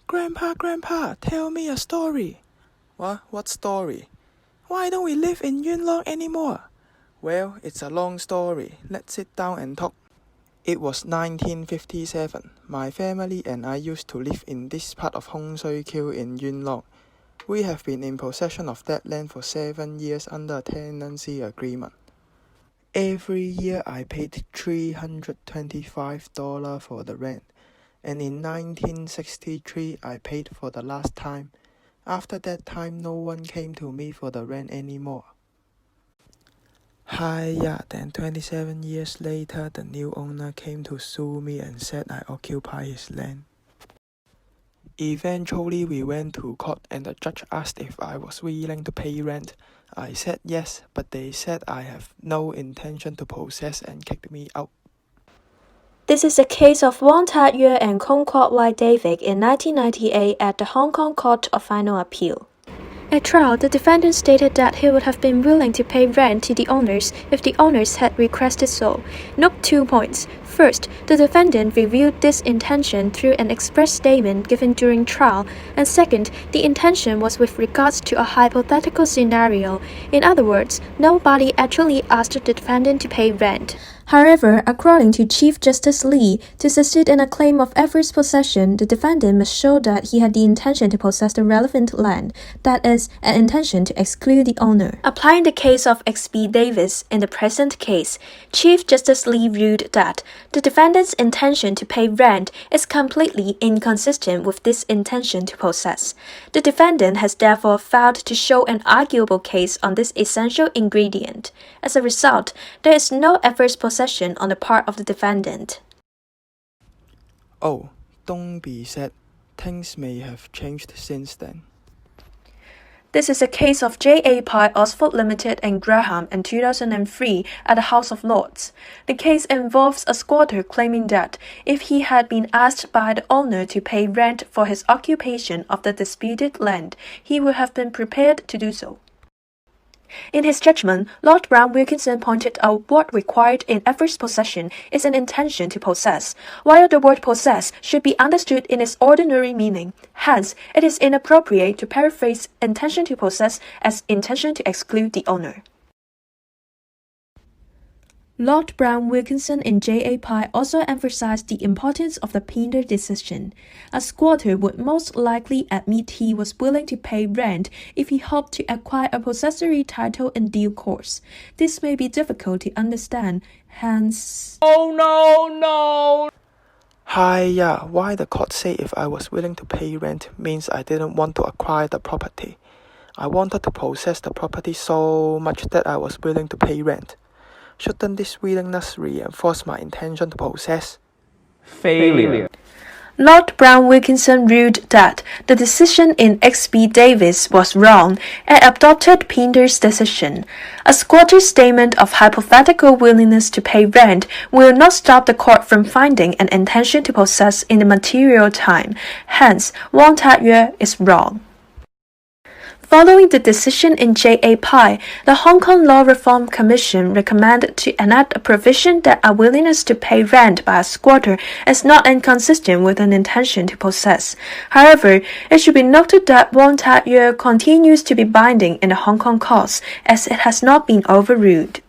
Grandpa, tell me a story. What story? Why don't we live in Yuen Long anymore? Well, it's a long story. Let's sit down and talk. It was 1957. My family and I used to live in this part of Hong Shui Kiu in Yuen Long. We have been in possession of that land for 7 years under a tenancy agreement. Every year I paid $325 for the rent, and in 1963 I paid for the last time. After that time, no one came to me for the rent anymore. Then 27 years later, the new owner came to sue me and said I occupy his land. Eventually, we went to court and the judge asked if I was willing to pay rent. I said yes, but they said I have no intention to possess and kicked me out. This is a case of Wong Tat-yue and Kong Kwok Wai David in 1998 at the Hong Kong Court of Final Appeal. At trial, the defendant stated that he would have been willing to pay rent to the owners if the owners had requested so. Note 2 points. First, the defendant revealed this intention through an express statement given during trial, and second, the intention was with regards to a hypothetical scenario. In other words, nobody actually asked the defendant to pay rent. However, according to Chief Justice Lee, to succeed in a claim of adverse possession, the defendant must show that he had the intention to possess the relevant land, that is, an intention to exclude the owner. Applying the case of X.B. Davis in the present case, Chief Justice Lee ruled that the defendant's intention to pay rent is completely inconsistent with this intention to possess. The defendant has therefore failed to show an arguable case on this essential ingredient. As a result, there is no adverse possession on the part of the defendant. Oh, don't be sad. Things may have changed since then. This is a case of J.A. Pye Oxford Limited and Graham in 2003 at the House of Lords. The case involves a squatter claiming that if he had been asked by the owner to pay rent for his occupation of the disputed land, he would have been prepared to do so. In his judgment, Lord Brown Wilkinson pointed out what required in adverse possession is an intention to possess, while the word possess should be understood in its ordinary meaning. Hence, it is inappropriate to paraphrase intention to possess as intention to exclude the owner. Lord Brown Wilkinson and J.A. Pye also emphasized the importance of the Pinder decision. A squatter would most likely admit he was willing to pay rent if he hoped to acquire a possessory title in due course. This may be difficult to understand, hence... Oh no! Why the court say if I was willing to pay rent means I didn't want to acquire the property. I wanted to possess the property so much that I was willing to pay rent. Shouldn't this willingness reinforce my intention to possess? Failure. Lord Brown Wilkinson ruled that the decision in X.B. Davis was wrong and adopted Pinder's decision. A squatter's statement of hypothetical willingness to pay rent will not stop the court from finding an intention to possess in the material time. Hence, Wong Tat-yue is wrong. Following the decision in J.A. Pye, the Hong Kong Law Reform Commission recommended to enact a provision that a willingness to pay rent by a squatter is not inconsistent with an intention to possess. However, it should be noted that Wong Tat-yue continues to be binding in the Hong Kong courts, as it has not been overruled.